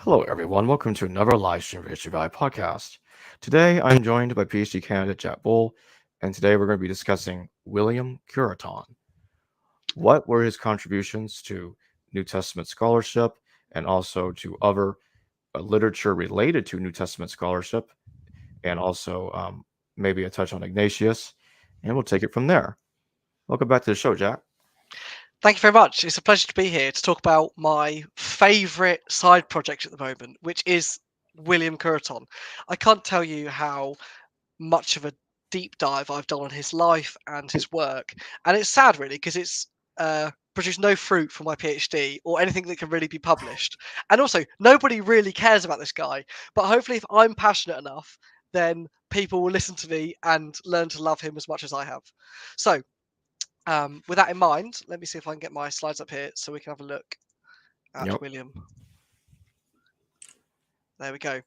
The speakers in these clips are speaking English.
Hello, everyone. Welcome to another live stream of History Valley podcast. Today, I'm joined by PhD candidate Jack Bull, and today we're going to be discussing William Cureton. What were his contributions to New Testament scholarship and also to other literature related to New Testament scholarship, and also maybe a touch on Ignatius, and we'll take it from there. Welcome back to the show, Jack. Thank you very much. It's a pleasure to be here to talk about my favourite side project at the moment, which is William Cureton. I can't tell you how much of a deep dive I've done on his life and his work, and it's sad really because it's produced no fruit for my PhD or anything that can really be published. And also, nobody really cares about this guy. But hopefully, if I'm passionate enough, then people will listen to me and learn to love him as much as I have. So, with that in mind, let me see if I can get my slides up here so we can have a look at Yep. William. There we go.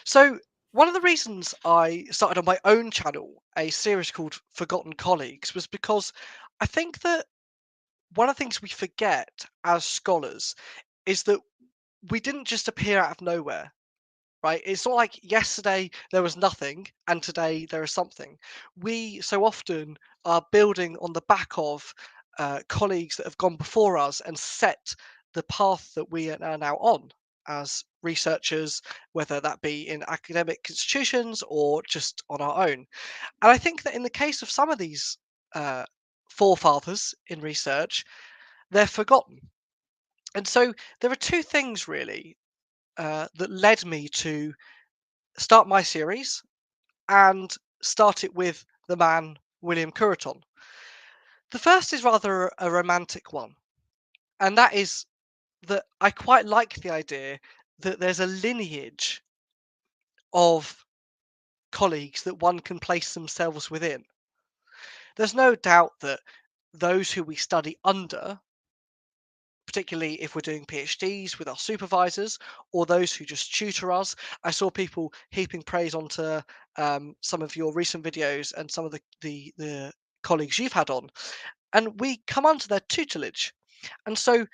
So one of the reasons I started on my own channel a series called Forgotten Colleagues was because I think that one of the things we forget as scholars is that we didn't just appear out of nowhere. Right? It's not like yesterday there was nothing and today there is something. We so often are building on the back of colleagues that have gone before us and set the path that we are now on as researchers, whether that be in academic institutions or just on our own. And I think that in the case of some of these uh, forefathers in research, they're forgotten. And so there are two things really that led me to start my series and start it with the man William Cureton. The first is rather a romantic one, and that is that I quite like the idea that there's a lineage of colleagues that one can place themselves within. There's no doubt that those who we study under, particularly if we're doing PhDs with our supervisors or those who just tutor us. I saw people heaping praise onto some of your recent videos and some of the colleagues you've had on, and we come under their tutelage. And so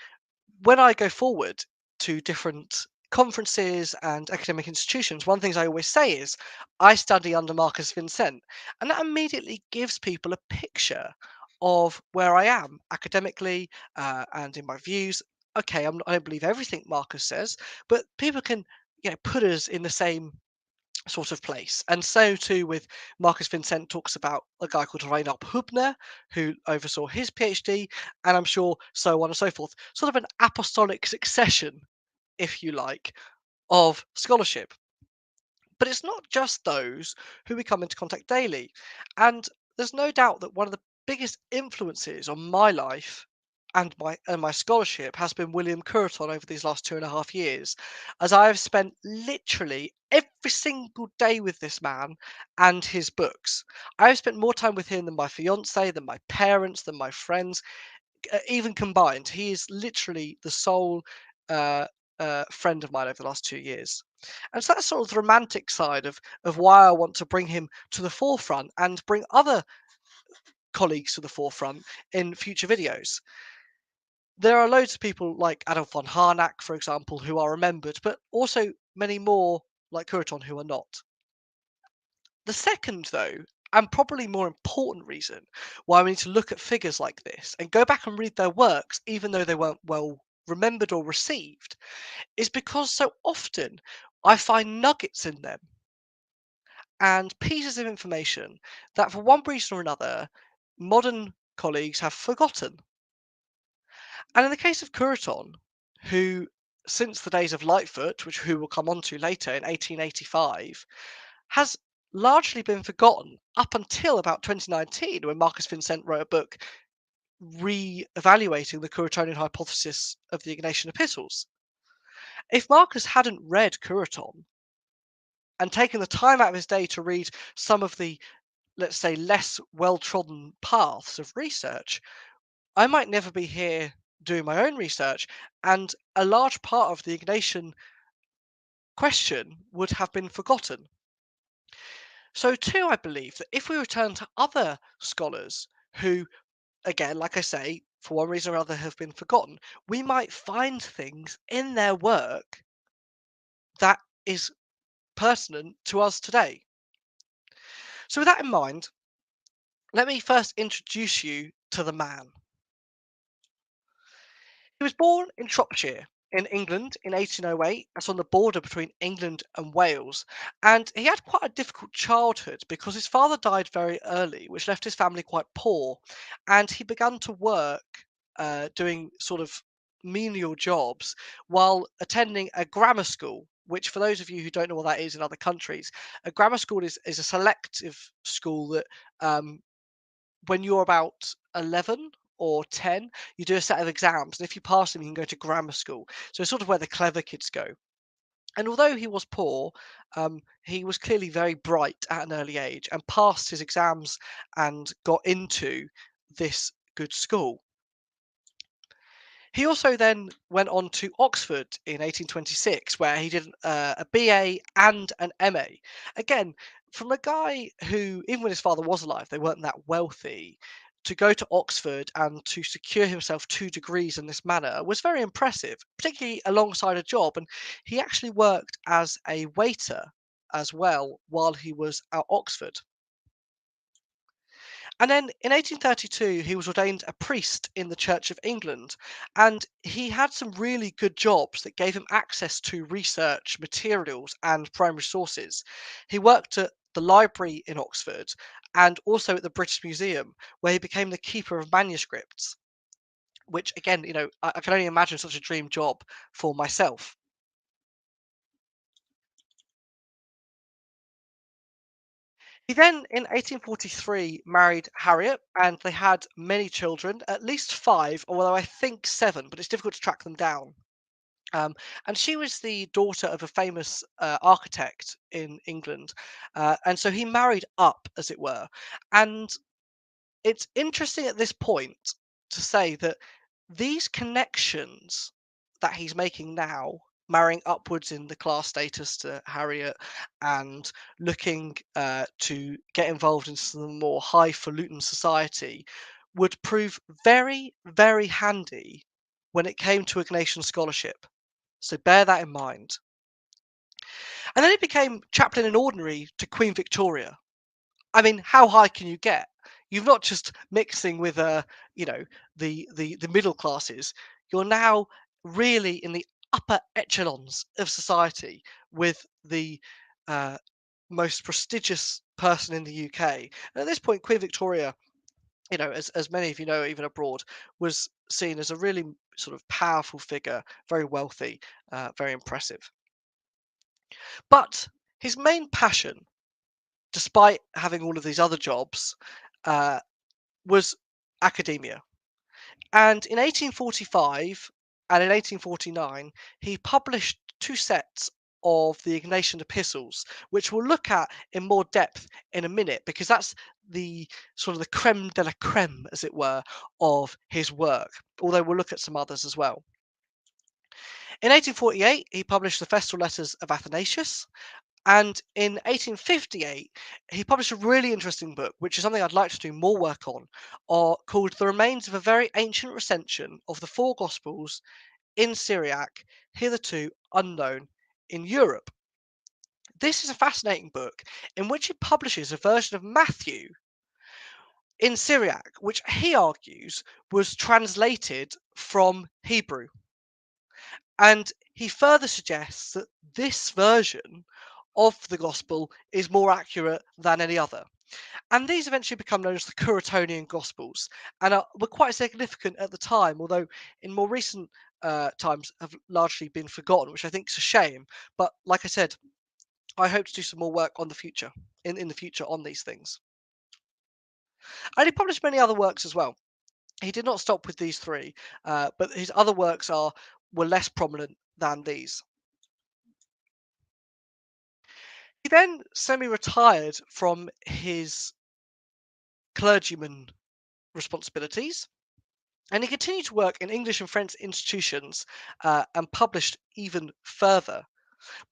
when I go forward to different conferences and academic institutions, one of the things I always say is I study under Marcus Vincent, and that immediately gives people a picture of where I am academically and in my views. Okay, I don't believe everything Marcus says, but people can put us in the same sort of place. And so too with Marcus Vincent talks about a guy called Reinhard Hubner who oversaw his PhD, and I'm sure so on and so forth. Sort of an apostolic succession, if you like, of scholarship. But it's not just those who we come into contact daily. And there's no doubt that one of the biggest influences on my life and my scholarship has been William Cureton over these last 2.5 years, as I have spent literally every single day with this man and his books. I have spent more time with him than my fiance, than my parents, than my friends, even combined. He is literally the sole uh, friend of mine over the last 2 years. And so that's sort of the romantic side of why I want to bring him to the forefront and bring other colleagues to the forefront in future videos. There are loads of people like Adolf von Harnack, for example, who are remembered, but also many more like Cureton who are not. The second, though, and probably more important reason why we need to look at figures like this and go back and read their works, even though they weren't well remembered or received, is because so often I find nuggets in them and pieces of information that, for one reason or another, modern colleagues have forgotten. And in the case of Cureton, who, since the days of Lightfoot, which we will come on to later in 1885, has largely been forgotten up until about 2019, when Marcus Vincent wrote a book re-evaluating the Curetonian hypothesis of the Ignatian epistles. If Marcus hadn't read Cureton and taken the time out of his day to read some of the, let's say, less well-trodden paths of research, I might never be here doing my own research, and a large part of the Ignatian question would have been forgotten. So too, I believe that if we return to other scholars who, again, like I say, for one reason or other have been forgotten, we might find things in their work that is pertinent to us today. So, with that in mind, let me first introduce you to the man. He was born in Shropshire in England in 1808. That's on the border between England and Wales. And he had quite a difficult childhood because his father died very early, which left his family quite poor. And he began to work doing sort of menial jobs while attending a grammar school. Which, for those of you who don't know what that is in other countries, a grammar school is a selective school that um, when you're about 11 or 10, you do a set of exams. And if you pass them, you can go to grammar school. So it's sort of where the clever kids go. And although he was poor, he was clearly very bright at an early age and passed his exams and got into this good school. He also then went on to Oxford in 1826, where he did a BA and an MA. Again, from a guy who, even when his father was alive, they weren't that wealthy. To go to Oxford and to secure himself 2 degrees in this manner was very impressive, particularly alongside a job. And he actually worked as a waiter as well while he was at Oxford. And then in 1832, he was ordained a priest in the Church of England. And he had some really good jobs that gave him access to research materials and primary sources. He worked at the library in Oxford and also at the British Museum, where he became the keeper of manuscripts, which, again, I can only imagine such a dream job for myself. He then, in 1843, married Harriet, and they had many children, at least five, although I think seven, but it's difficult to track them down. Um, and she was the daughter of a famous architect in England. And so he married up, as it were. And it's interesting at this point to say that these connections that he's making now, marrying upwards in the class status to Harriet and looking to get involved in some more highfalutin society, would prove very, very handy when it came to Ignatian scholarship. So bear that in mind. And then he became chaplain in ordinary to Queen Victoria. I mean, how high can you get? You're not just mixing with you know, the middle classes. You're now really in the upper echelons of society with the uh, most prestigious person in the UK. And at this point, Queen Victoria, as many of you know, even abroad, was seen as a really sort of powerful figure, very wealthy, very impressive. But his main passion, despite having all of these other jobs, uh, was academia. And in 1845 and in 1849, he published two sets of the Ignatian epistles, which we'll look at in more depth in a minute, because that's the sort of the creme de la creme, as it were, of his work, although we'll look at some others as well. In 1848, he published the Festal Letters of Athanasius, and in 1858, he published a really interesting book, which is something I'd like to do more work on, called The Remains of a Very Ancient Recension of the Four Gospels in Syriac, hitherto unknown in Europe. This is a fascinating book in which he publishes a version of Matthew in Syriac, which he argues was translated from Hebrew. And he further suggests that this version of the gospel is more accurate than any other. And these eventually become known as the Curetonian Gospels and were quite significant at the time, although in more recent times have largely been forgotten, which I think is a shame. But like I said, I hope to do some more work on the future, in the future on these things. And he published many other works as well. He did not stop with these three, but his other works were less prominent than these. He then semi-retired from his clergyman responsibilities, and he continued to work in English and French institutions and published even further.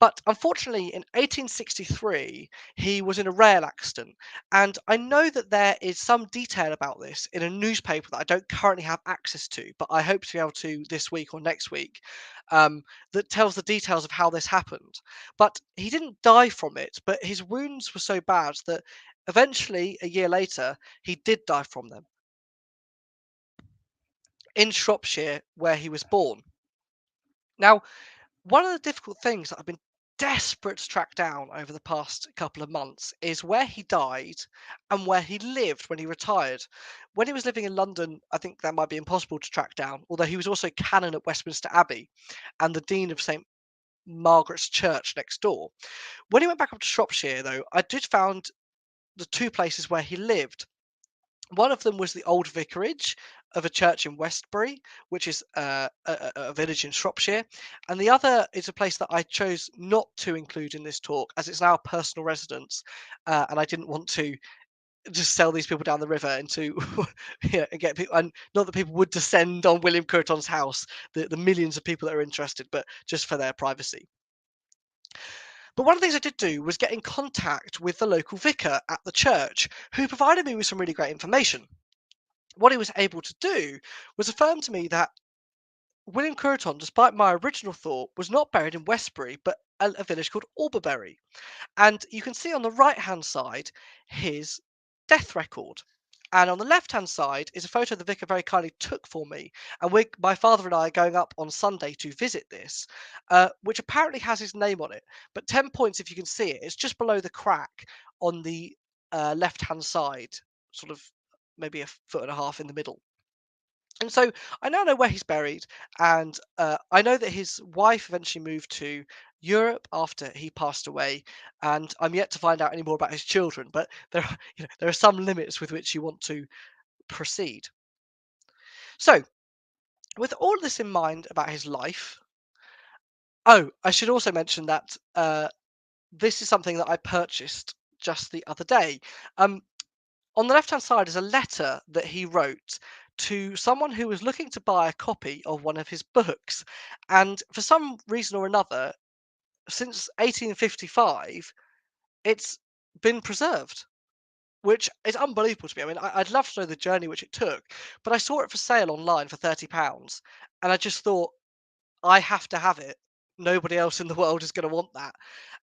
But unfortunately, in 1863, he was in a rail accident. And I know that there is some detail about this in a newspaper that I don't currently have access to, but I hope to be able to this week or next week, that tells the details of how this happened. But he didn't die from it, but his wounds were so bad that eventually, a year later, he did die from them in Shropshire, where he was born. Now, one of the difficult things that I've been desperate to track down over the past couple of months is where he died and where he lived when he retired. When he was living in London, I think that might be impossible to track down, although he was also canon at Westminster Abbey and the dean of St. Margaret's Church next door. When he went back up to Shropshire, though, I did found the two places where he lived. One of them was the old vicarage of a church in Westbury, which is a village in Shropshire, and the other is a place that I chose not to include in this talk as it's now a personal residence, and I didn't want to just sell these people down the river into yeah, and get people, and not that people would descend on William Cureton's house, the millions of people that are interested, but just for their privacy. But one of the things I did do was get in contact with the local vicar at the church, who provided me with some really great information. What he was able to do was affirm to me that William Cureton, despite my original thought, was not buried in Westbury, but a village called Alberbury. And you can see on the right hand side his death record. And on the left hand side is a photo the vicar very kindly took for me. And my father and I are going up on Sunday to visit this, which apparently has his name on it. But 10 points, if you can see it, it's just below the crack on the left hand side, sort of maybe a foot and a half in the middle. And so I now know where he's buried, and I know that his wife eventually moved to Europe after he passed away, and I'm yet to find out any more about his children. But there, there are some limits with which you want to proceed. So, with all this in mind about his life, oh, I should also mention that this is something that I purchased just the other day. Um, On the left-hand side is a letter that he wrote to someone who was looking to buy a copy of one of his books. And for some reason or another, since 1855, it's been preserved, which is unbelievable to me. I mean, I'd love to know the journey which it took, but I saw it for sale online for £30. And I just thought, I have to have it. Nobody else in the world is going to want that.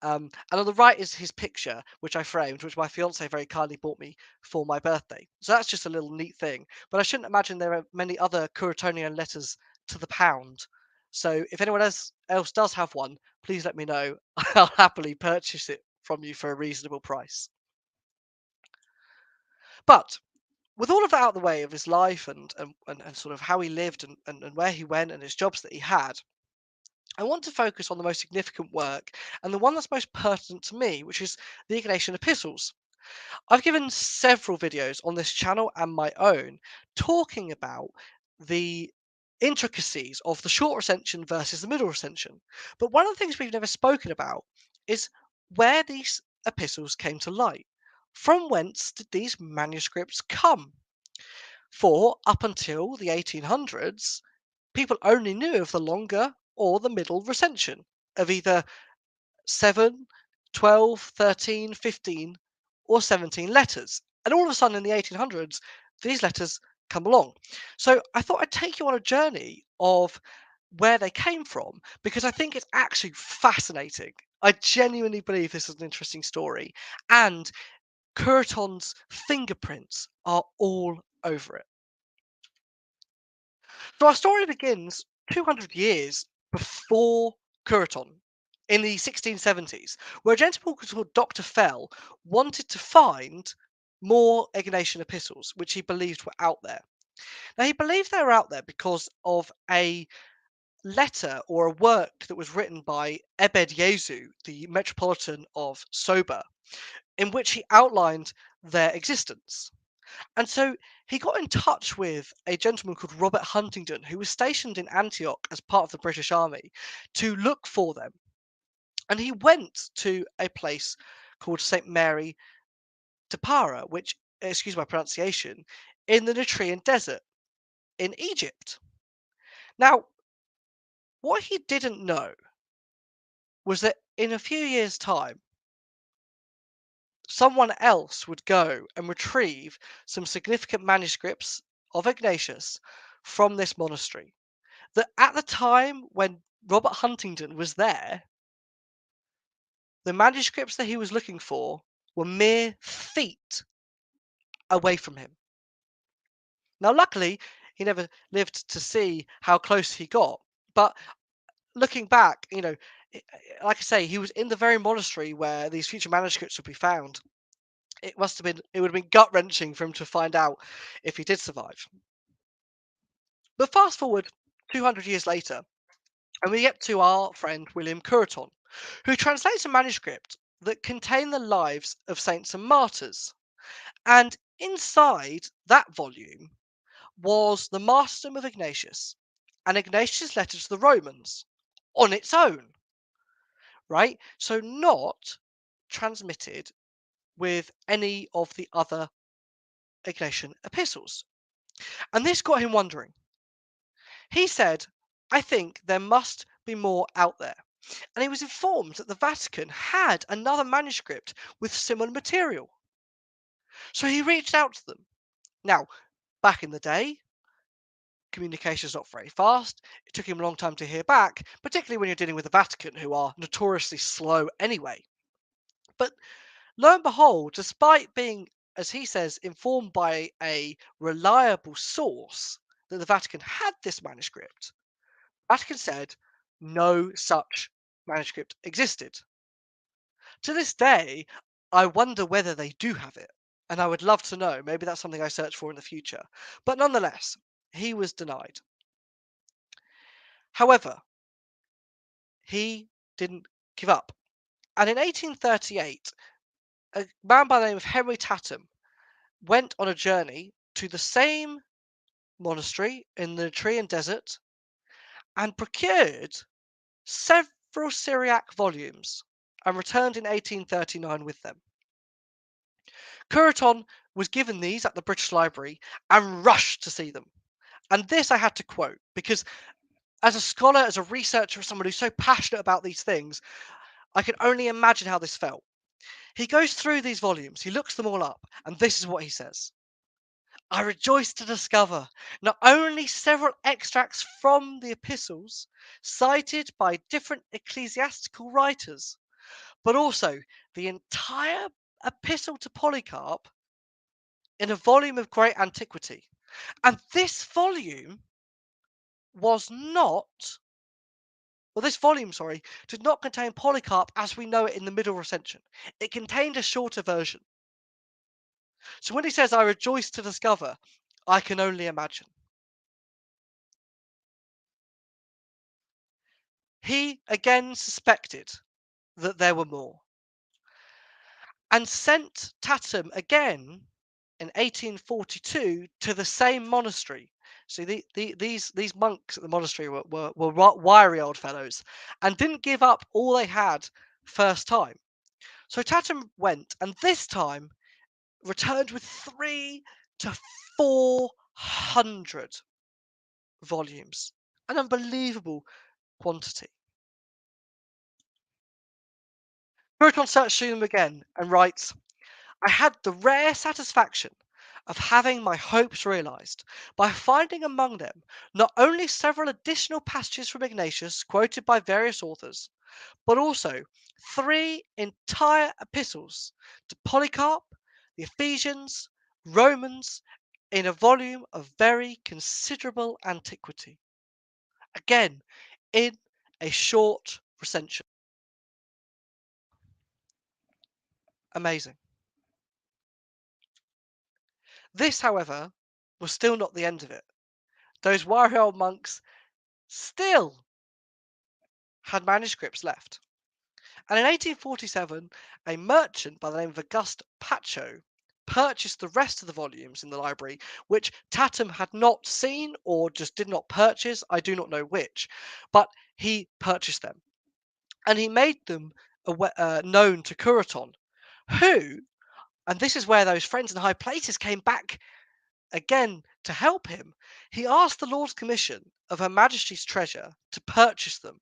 And on the right is his picture, which I framed, which my fiance very kindly bought me for my birthday. So that's just a little neat thing. But I shouldn't imagine there are many other Curetonian letters to the pound. So if anyone else does have one, please let me know. I'll happily purchase it from you for a reasonable price. But with all of that out of the way of his life and sort of how he lived and where he went and his jobs that he had, I want to focus on the most significant work and the one that's most pertinent to me, which is the Ignatian epistles. I've given several videos on this channel and my own talking about the intricacies of the short recension versus the middle recension. But one of the things we've never spoken about is where these epistles came to light. From whence did these manuscripts come? For up until the 1800s, people only knew of the longer or the middle recension of either 7, 12, 13, 15, or 17 letters. And all of a sudden in the 1800s, these letters come along. So I thought I'd take you on a journey of where they came from because I think it's actually fascinating. I genuinely believe this is an interesting story. And Cureton's fingerprints are all over it. So our story begins 200 years before Cureton in the 1670s, where a gentleman called Dr. Fell wanted to find more Ignatian epistles, which he believed were out there. Now, he believed they were out there because of a letter or a work that was written by Ebed Yezu, the Metropolitan of Soba, in which he outlined their existence. And so he got in touch with a gentleman called Robert Huntingdon, who was stationed in Antioch as part of the British Army to look for them. And he went to a place called St. Mary de Para, which, excuse my pronunciation, in the Nitrian Desert in Egypt. Now, what he didn't know was that in a few years' time, someone else would go and retrieve some significant manuscripts of Ignatius from this monastery. That at the time when Robert Huntington was there, the manuscripts that he was looking for were mere feet away from him. Now, luckily, he never lived to see how close he got. But looking back, like I say, he was in the very monastery where these future manuscripts would be found. It would have been gut wrenching for him to find out if he did survive. But fast forward 200 years later, and we get to our friend William Cureton, who translates a manuscript that contained the lives of saints and martyrs. And inside that volume was the martyrdom of Ignatius and Ignatius' letter to the Romans on its own, right? So not transmitted with any of the other Ignatian epistles. And this got him wondering. He said, I think there must be more out there. And he was informed that the Vatican had another manuscript with similar material. So he reached out to them. Now, back in the day, communication is not very fast. It took him a long time to hear back, particularly when you're dealing with the Vatican, who are notoriously slow anyway. But lo and behold, despite being, as he says, informed by a reliable source that the Vatican had this manuscript, Vatican said no such manuscript existed. To this day, I wonder whether they do have it, and I would love to know. Maybe that's something I search for in the future. But nonetheless, he was denied. However, he didn't give up. And in 1838, a man by the name of Henry Tatham went on a journey to the same monastery in the Trian Desert and procured several Syriac volumes and returned in 1839 with them. Cureton was given these at the British Library and rushed to see them. And this I had to quote because, as a scholar, as a researcher, as someone who's so passionate about these things, I can only imagine how this felt. He goes through these volumes, he looks them all up, and this is what he says. I rejoice to discover not only several extracts from the epistles cited by different ecclesiastical writers, but also the entire epistle to Polycarp in a volume of great antiquity. And this volume was not, well, this volume, sorry, did not contain Polycarp as we know it in the Middle Recension. It contained a shorter version. So when he says, I rejoice to discover, I can only imagine. He again suspected that there were more and sent Tatham again in 1842 to the same monastery. So these monks at the monastery were wiry old fellows and didn't give up all they had first time. So Tatham went and this time returned with 3 to 400 volumes, an unbelievable quantity. Cureton searches them again and writes, I had the rare satisfaction of having my hopes realized by finding among them not only several additional passages from Ignatius quoted by various authors, but also 3 entire epistles to Polycarp, the Ephesians, Romans, in a volume of very considerable antiquity. Again, in a short recension. Amazing. This, however, was still not the end of it. Those wiry old monks still had manuscripts left. And in 1847, a merchant by the name of Auguste Pacho purchased the rest of the volumes in the library, which Tatham had not seen or just did not purchase. I do not know which, but he purchased them. And he made them known to Cureton, who, and this is where those friends in high places came back again to help him, he asked the Lord's Commission of Her Majesty's treasure to purchase them.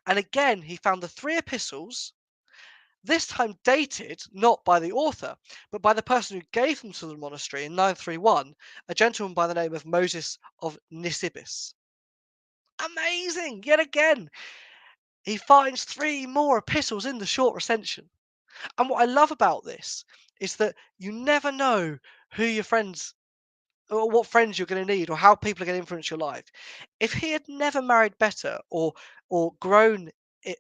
And again, he found the 3 epistles, this time dated not by the author, but by the person who gave them to the monastery in 931, a gentleman by the name of Moses of Nisibis. Amazing! Yet again, he finds 3 more epistles in the short recension. And what I love about this is that you never know who your friends or what friends you're going to need or how people are going to influence your life. If he had never married better or grown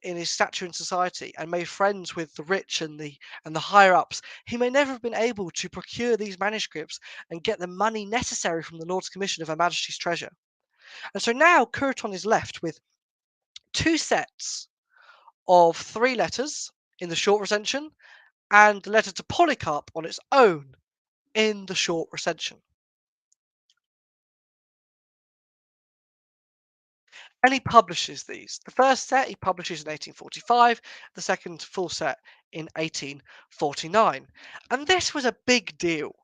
in his stature in society and made friends with the rich and the higher ups, he may never have been able to procure these manuscripts and get the money necessary from the Lord's Commission of Her Majesty's treasure. And so now Cureton is left with 2 sets of 3 letters in the short recension and the letter to Polycarp on its own in the short recension. And he publishes these. The first set he publishes in 1845, the second full set in 1849. And this was a big deal.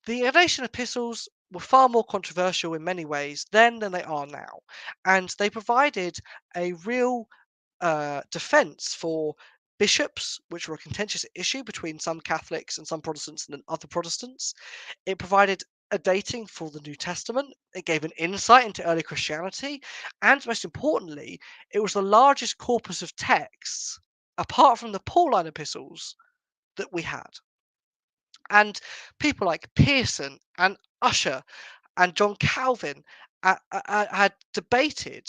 The Ignatian epistles were far more controversial in many ways then than they are now. And they provided a real defense for bishops, which were a contentious issue between some Catholics and some Protestants and other Protestants. It provided a dating for the New Testament. It gave an insight into early Christianity. And most importantly, it was the largest corpus of texts, apart from the Pauline epistles, that we had. And people like Pearson and Ussher and John Calvin had debated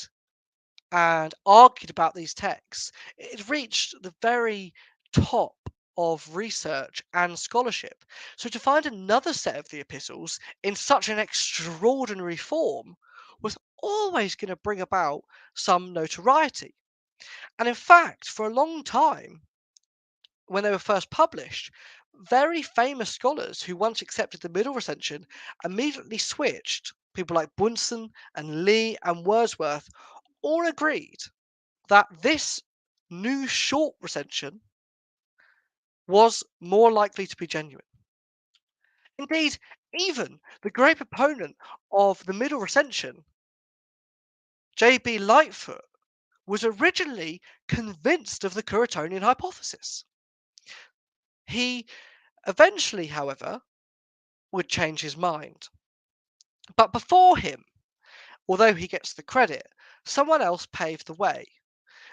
and argued about these texts. It reached the very top of research and scholarship. So to find another set of the epistles in such an extraordinary form was always going to bring about some notoriety. And in fact, for a long time, when they were first published, very famous scholars who once accepted the middle recension immediately switched. People like Bunsen and Lee and Wordsworth all agreed that this new short recension was more likely to be genuine. Indeed, even the great proponent of the middle recension, J.B. Lightfoot, was originally convinced of the Curetonian hypothesis. He eventually, however, would change his mind. But before him, although he gets the credit, someone else paved the way.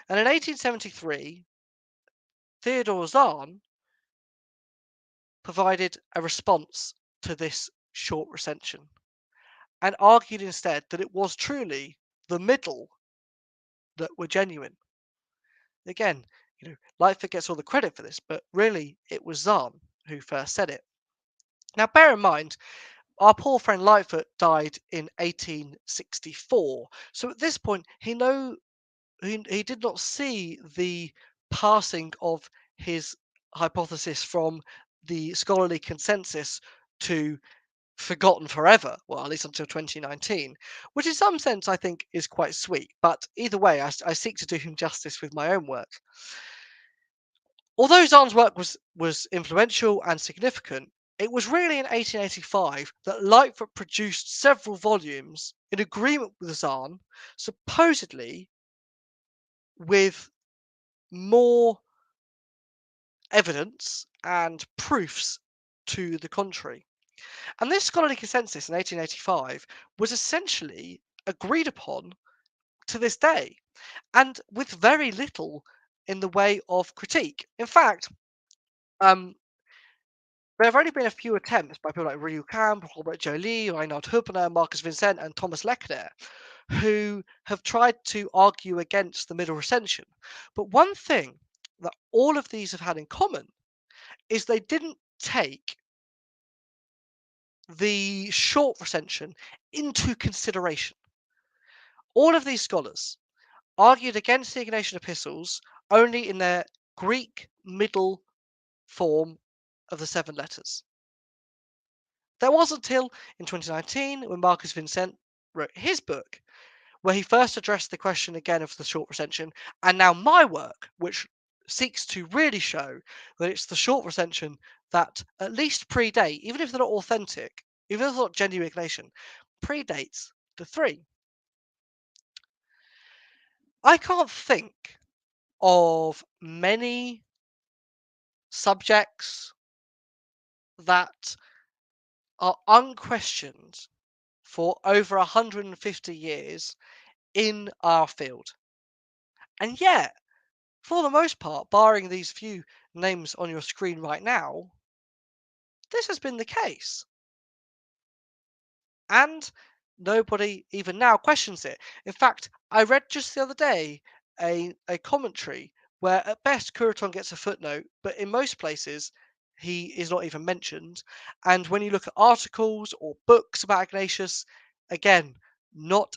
And in 1873, Theodore Zahn provided a response to this short recension and argued instead that it was truly the middle that were genuine. Again, Lightfoot gets all the credit for this, but really it was Zahn who first said it. Now, bear in mind, our poor friend Lightfoot died in 1864. So at this point, he did not see the passing of his hypothesis from the scholarly consensus to forgotten forever, well, at least until 2019, which in some sense I think is quite sweet. But either way, I seek to do him justice with my own work. Although Zahn's work was influential and significant, it was really in 1885 that Lightfoot produced several volumes in agreement with Zahn, supposedly with more evidence and proofs to the contrary. And this scholarly consensus in 1885 was essentially agreed upon to this day, and with very little in the way of critique. In fact, there have only been a few attempts by people like Ryu Camp, Robert Joly, Reinhard Hübner, Marcus Vincent, and Thomas Lechner, who have tried to argue against the middle recension. But one thing that all of these have had in common is they didn't take the short recension into consideration. All of these scholars argued against the Ignatian epistles only in their Greek middle form of the 7 letters. That wasn't until in 2019 when Marcus Vincent wrote his book, where he first addressed the question again of the short recension, and now my work, which seeks to really show that it's the short recension that at least predate, even if they're not authentic, even if they're not genuine Ignatian, predates the 3. I can't think of many subjects that are unquestioned for over 150 years in our field. And yet, for the most part, barring these few names on your screen right now, this has been the case. And nobody even now questions it. In fact, I read just the other day a commentary where at best Cureton gets a footnote, but in most places he is not even mentioned. And when you look at articles or books about Ignatius, again, not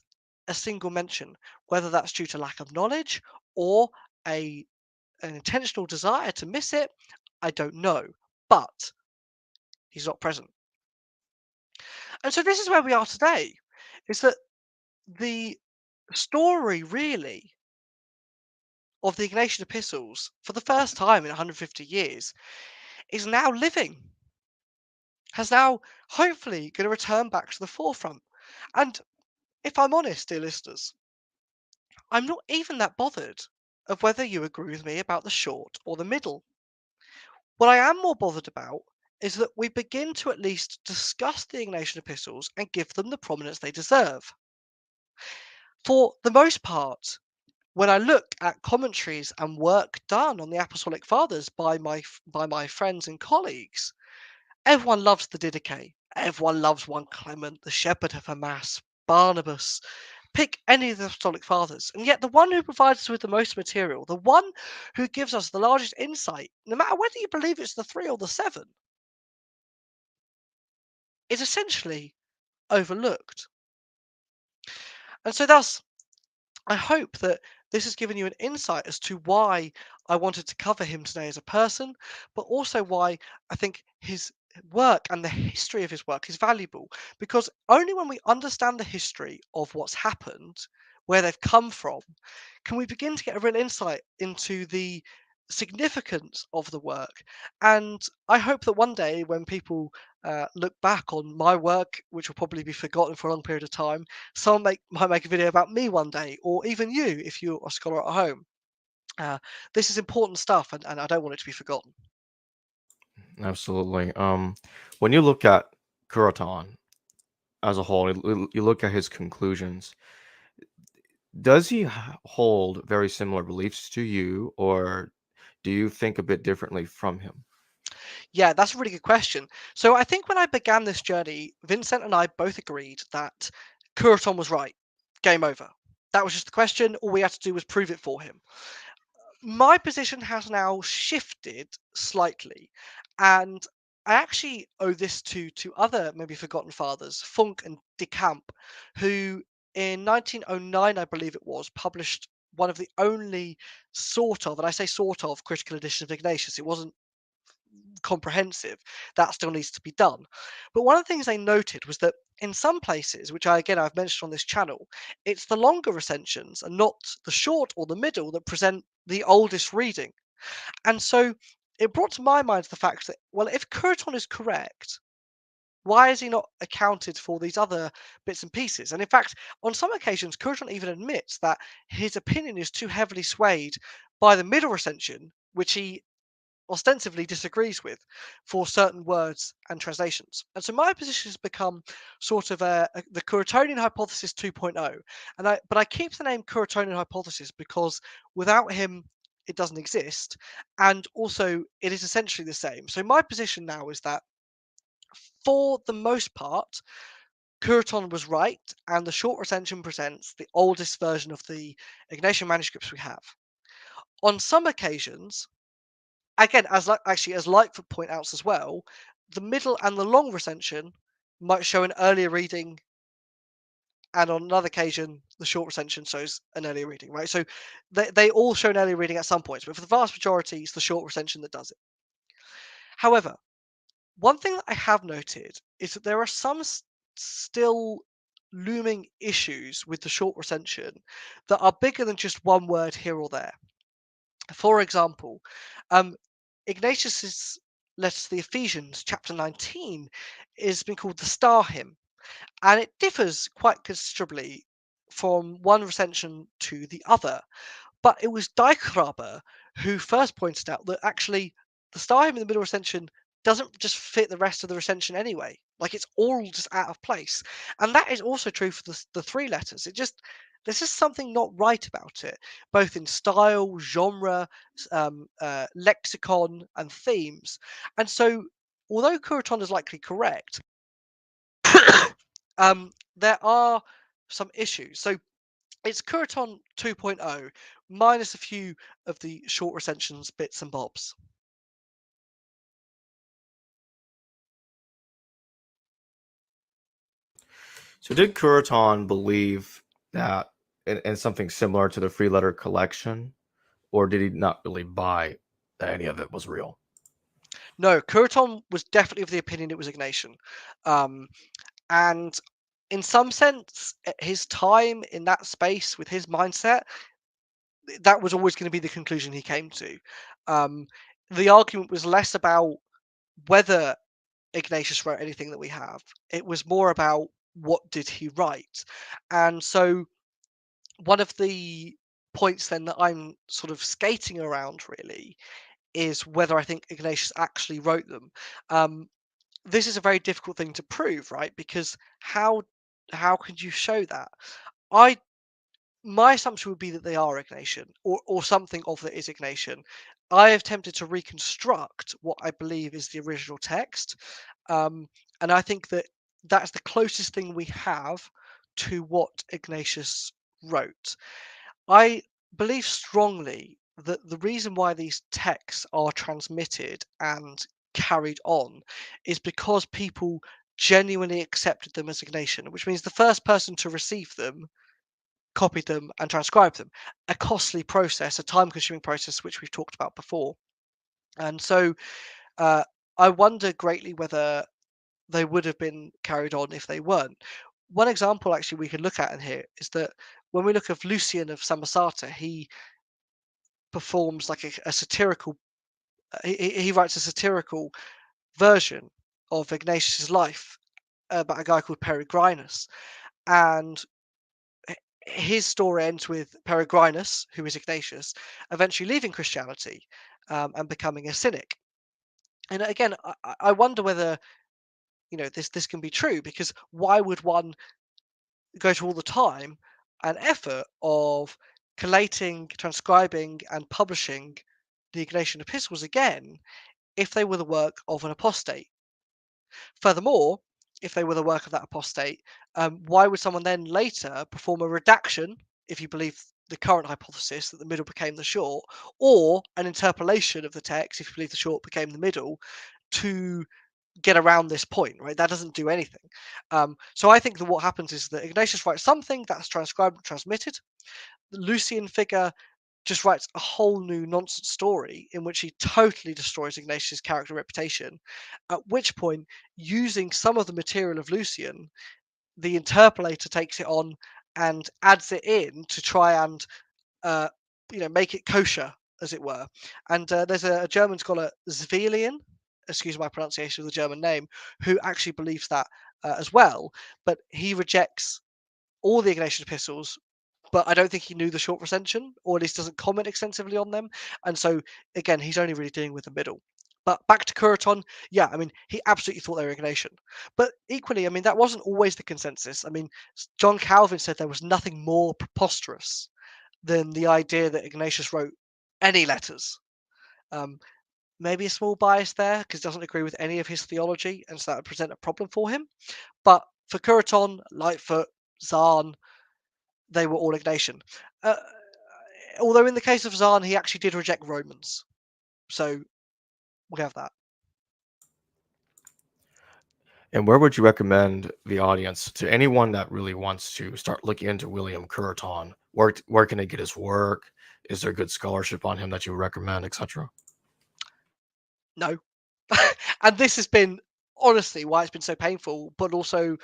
a single mention, whether that's due to lack of knowledge or a an intentional desire to miss it, I don't know. But he's not present. And so this is where we are today. Is that the story really of the Ignatian epistles for the first time in 150 years is now living, has now hopefully going to return back to the forefront. And if I'm honest, dear listeners, I'm not even that bothered of whether you agree with me about the short or the middle. What I am more bothered about is that we begin to at least discuss the Ignatian epistles and give them the prominence they deserve. For the most part, when I look at commentaries and work done on the Apostolic Fathers by my friends and colleagues, everyone loves the Didache. Everyone loves 1 Clement, the Shepherd of Hermas, Barnabas. Pick any of the Apostolic Fathers, and yet the one who provides us with the most material, the one who gives us the largest insight, no matter whether you believe it's the 3 or the 7, is essentially overlooked. And so, thus, I hope that this has given you an insight as to why I wanted to cover him today as a person, but also why I think his work and the history of his work is valuable. Because only when we understand the history of what's happened, where they've come from, can we begin to get a real insight into the significance of the work. And I hope that one day when people look back on my work, which will probably be forgotten for a long period of time, might make a video about me one day, or even you if you're a scholar at home. This is important stuff, and I don't want it to be forgotten. Absolutely. When you look at Cureton as a whole, you look at his conclusions. Does he hold very similar beliefs to you, or do you think a bit differently from him? Yeah, that's a really good question. So I think when I began this journey, Vincent and I both agreed that Cureton was right. Game over. That was just the question. All we had to do was prove it for him. My position has now shifted slightly, and I actually owe this to other maybe forgotten fathers, Funk and De Camp, who in 1909, I believe it was, published one of the only sort of, and I say sort of, critical edition of Ignatius. It wasn't comprehensive. That still needs to be done. But one of the things they noted was that in some places, which I've mentioned on this channel, it's the longer recensions and not the short or the middle that present the oldest reading. And so it brought to my mind the fact that, well, if Cureton is correct, why is he not accounted for these other bits and pieces? And in fact, on some occasions, Cureton even admits that his opinion is too heavily swayed by the middle recension, which he ostensibly disagrees with for certain words and translations. And so my position has become sort of the Curetonian hypothesis 2.0. But I keep the name Curetonian hypothesis because without him it doesn't exist, and also it is essentially the same. So my position now is that for the most part, Cureton was right, and the short recension presents the oldest version of the Ignatian manuscripts we have. On some occasions, again, as Lightfoot point out as well, the middle and the long recension might show an earlier reading, and on another occasion, the short recension shows an earlier reading, right? So they all show an earlier reading at some points, but for the vast majority, it's the short recension that does it. However, one thing that I have noted is that there are some still looming issues with the short recension that are bigger than just one word here or there. For example, um, Ignatius's letter to the Ephesians, chapter 19, is been called the Star Hymn, and it differs quite considerably from one recension to the other. But it was Dijkgraber who first pointed out that actually the star hymn in the middle recension doesn't just fit the rest of the recension anyway. Like it's all just out of place. And that is also true for the three letters. There's just something not right about it, both in style, genre, lexicon, and themes. And so, although Cureton is likely correct, there are some issues. So it's Cureton 2.0 minus a few of the short recensions, bits and bobs. So did Cureton believe that in something similar to the free letter collection, or did he not really buy that any of it was real? No, Cureton was definitely of the opinion it was Ignatian. Um, and in some sense, his time in that space with his mindset, that was always going to be the conclusion he came to. Um, the argument was less about whether Ignatius wrote anything that we have. It was more about what did he write. And so one of the points then that I'm sort of skating around really is whether I think Ignatius actually wrote them. Um, this is a very difficult thing to prove, right? Because how could you show that? I My assumption would be that they are Ignatian, or something of that is Ignatian. I have attempted to reconstruct what I believe is the original text, and I think that that's the closest thing we have to what Ignatius wrote. I believe strongly that the reason why these texts are transmitted and carried on is because people genuinely accepted them as Ignatian, which means the first person to receive them copied them and transcribed them. A costly process, a time consuming process, which we've talked about before. And so uh, I wonder greatly whether they would have been carried on if they weren't. One example, actually, we can look at in here is that when we look at Lucian of Samosata, he performs like a satirical, he writes a satirical version of Ignatius's life about a guy called Peregrinus. And his story ends with Peregrinus, who is Ignatius, eventually leaving Christianity and becoming a cynic. And again, I wonder whether this can be true, because why would one go to all the time and effort of collating, transcribing, and publishing the Ignatian epistles again if they were the work of an apostate? Furthermore, if they were the work of that apostate, why would someone then later perform a redaction, if you believe the current hypothesis that the middle became the short, or an interpolation of the text, if you believe the short became the middle, to get around this point, right? That doesn't do anything. So I think that what happens is that Ignatius writes something that's transcribed and transmitted. The Lucian figure just writes a whole new nonsense story in which he totally destroys Ignatius' character reputation. At which point, using some of the material of Lucian, the interpolator takes it on and adds it in to try and uh, make it kosher, as it were. And there's a German scholar, Zvelian, excuse my pronunciation of the German name, who actually believes that as well. But he rejects all the Ignatian epistles, but I don't think he knew the short recension, or at least doesn't comment extensively on them. And so, again, he's only really dealing with the middle. But back to Cureton, yeah, I mean, he absolutely thought they were Ignatian. But equally, I mean, that wasn't always the consensus. I mean, John Calvin said there was nothing more preposterous than the idea that Ignatius wrote any letters. Um, Maybe a small bias there because he doesn't agree with any of his theology, and so that would present a problem for him. But for Cureton, Lightfoot, Zahn, they were all Ignatian. Uh, although in the case of Zahn, he actually did reject Romans. So we have that. And where would you recommend the audience to anyone that really wants to start looking into William Cureton? Where can they get his work? Is there good scholarship on him that you would recommend, etc.? No. And this has been honestly why it's been so painful, but also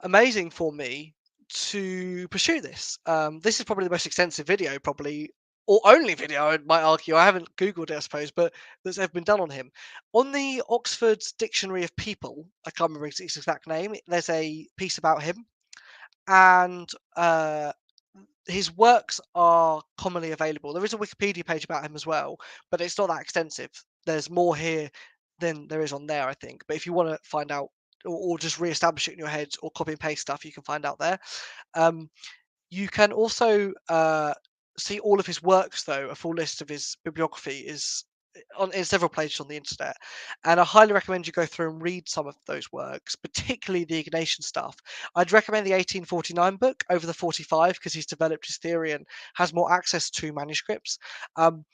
amazing for me to pursue this. This is probably the most extensive video, probably, or only video, I might argue. I haven't Googled it, I suppose, but that's ever been done on him. On the Oxford's Dictionary of People, I can't remember his exact name, there's a piece about him. and his works are commonly available. There is a Wikipedia page about him as well, but it's not that extensive. There's more here than there is on there, I think. But if you want to find out or just re-establish it in your head or copy and paste stuff, you can find out there. Um, you can also see all of his works, though. A full list of his bibliography is in several places on the internet, and I highly recommend you go through and read some of those works, particularly the Ignatian stuff. I'd recommend the 1849 book over the 45 because he's developed his theory and has more access to manuscripts. Um,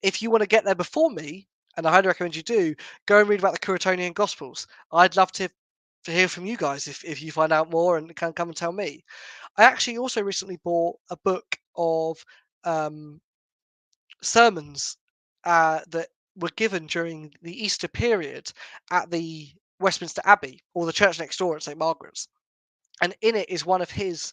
if you want to get there before me, and I highly recommend you do, go and read about the Curetonian Gospels. I'd love to hear from you guys if you find out more and can come and tell me. I actually also recently bought a book of um, sermons that were given during the Easter period at the Westminster Abbey or the church next door at St. Margaret's. And in it is one of his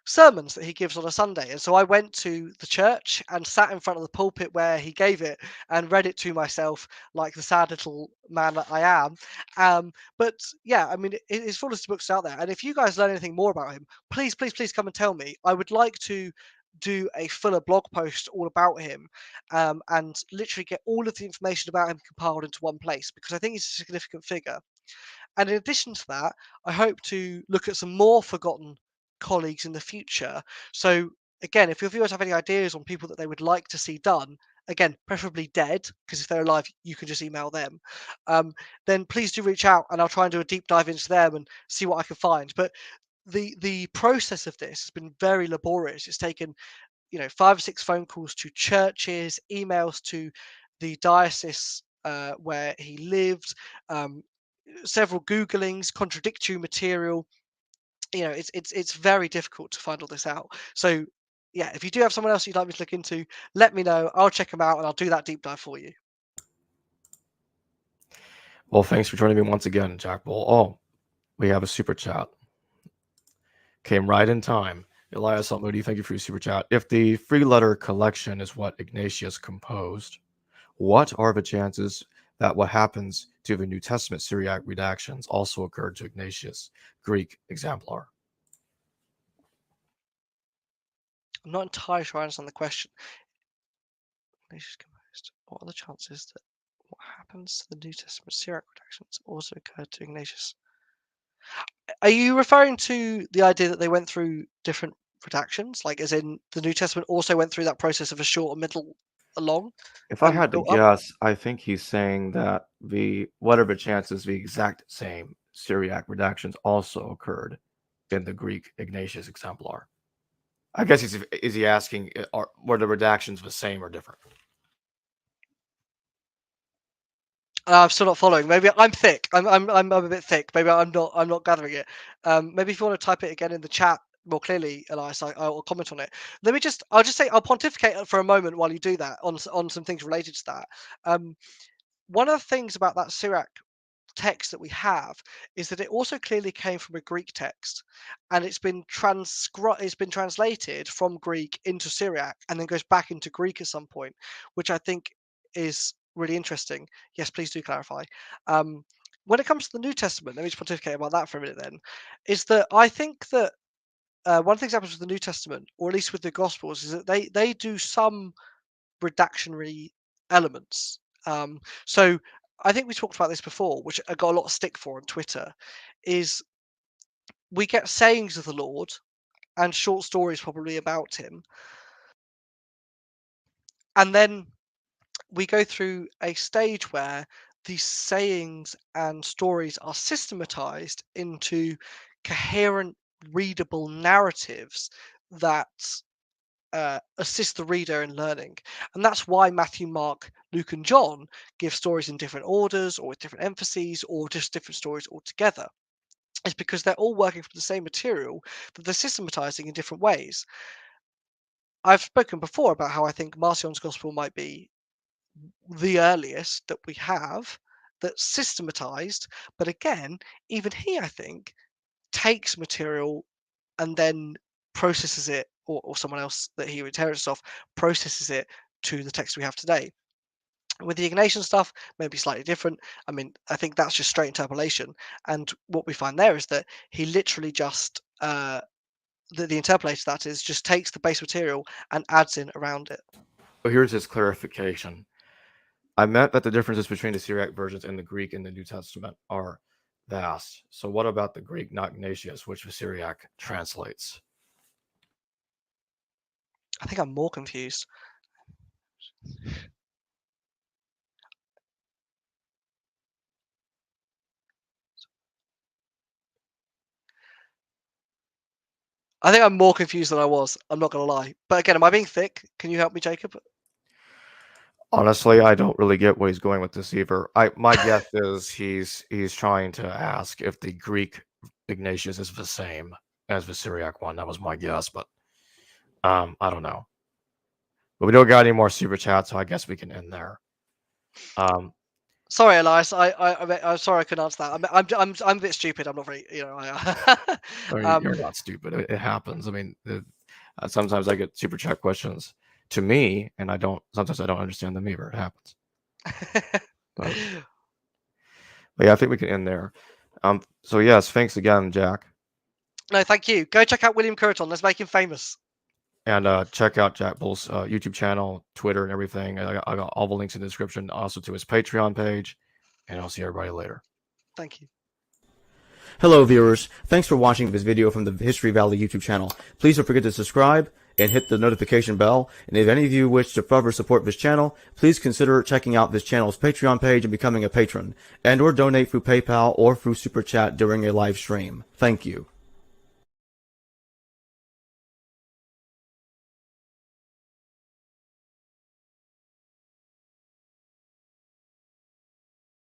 sermons that he gives on a Sunday. And so I went to the church and sat in front of the pulpit where he gave it and read it to myself like the sad little man that I am. But yeah, I mean, it's full of books out there. And if you guys learn anything more about him, please, please, please come and tell me. I would like to do a fuller blog post all about him and literally get all of the information about him compiled into one place because I think he's a significant figure. And in addition to that, I hope to look at some more forgotten colleagues in the future. So again, if your viewers have any ideas on people that they would like to see done, again, preferably dead, because if they're alive, you can just email them. Then please do reach out, and I'll try and do a deep dive into them and see what I can find. But the process of this has been very laborious. It's taken 5 or 6 phone calls to churches, emails to the diocese where he lived, um, several googlings, contradictory material. It's very difficult to find all this out. So yeah, if you do have someone else you'd like me to look into, let me know. I'll check them out and I'll do that deep dive for you. Well, thanks for joining me once again, Jack Bull. Oh, we have a super chat. Came right in time. Elias Moody, thank you for your super chat. If the free letter collection is what Ignatius composed, what are the chances that what happens to the New Testament Syriac redactions also occurred to Ignatius' Greek exemplar? I'm not entirely sure I understand the question. What are the chances that what happens to the New Testament Syriac redactions also occurred to Ignatius? Are you referring to the idea that they went through different redactions, like as in the New Testament also went through that process of a short, a middle, a long, If I and had to built up? guess, I think he's saying that what are the chances the exact same Syriac redactions also occurred in the Greek Ignatius exemplar? I guess is he asking were the redactions the same or different? I'm still not following. Maybe I'm thick. I'm a bit thick. Maybe I'm not gathering it. Maybe if you want to type it again in the chat more clearly, Elias, I'll comment on it. I'll just say I'll pontificate for a moment while you do that on some things related to that. One of the things about that Syriac text that we have is that it also clearly came from a Greek text, and it's been translated from Greek into Syriac and then goes back into Greek at some point, which I think is really interesting. Yes, please do clarify. When it comes to the New Testament, let me just pontificate about that for a minute. Then, is that I think that one of the things that happens with the New Testament, or at least with the Gospels, is that they do some redactionary elements. So I think we talked about this before, which I got a lot of stick for on Twitter, is we get sayings of the Lord and short stories probably about him. And then we go through a stage where these sayings and stories are systematized into coherent, readable narratives that assist the reader in learning. And that's why Matthew, Mark, Luke, and John give stories in different orders or with different emphases or just different stories altogether. It's because they're all working from the same material, but they're systematizing in different ways. I've spoken before about how I think Marcion's Gospel might be the earliest that we have that's systematized, but again, even he, I think, takes material and then processes it, or someone else that he inherits off processes it to the text we have today. With the Ignatian stuff, maybe slightly different. I mean, I think that's just straight interpolation. And what we find there is that he literally just the interpolator that is just takes the base material and adds in around it. But here's his clarification. I meant that the differences between the Syriac versions and the Greek in the New Testament are vast. So what about the Greek not Ignatius, which the Syriac translates? I think I'm more confused. I think I'm more confused than I was. I'm not going to lie. But again, am I being thick? Can you help me, Jacob? Honestly, I don't really get what he's going with this either. My guess is he's trying to ask if the Greek Ignatius is the same as the Syriac one. That was my guess, but I don't know. But we don't got any more super chats, so I guess we can end there. Sorry, Elias. I'm sorry I couldn't answer that. I'm a bit stupid. I'm not very, I mean, you're not stupid. It happens. I mean, sometimes I get super chat questions to me, and sometimes I don't understand them either. It happens. But yeah, I think we can end there. So yes, thanks again, Jack. No, thank you. Go check out William Cureton. Let's make him famous. And check out Jack Bull's YouTube channel, Twitter, and everything. I got all the links in the description, also to his Patreon page. And I'll see everybody later. Thank you. Hello viewers, thanks for watching this video from the History Valley YouTube channel. Please don't forget to subscribe and hit the notification bell. And if any of you wish to further support this channel, please consider checking out this channel's Patreon page and becoming a patron, and or donate through PayPal or through Super Chat during a live stream. Thank you.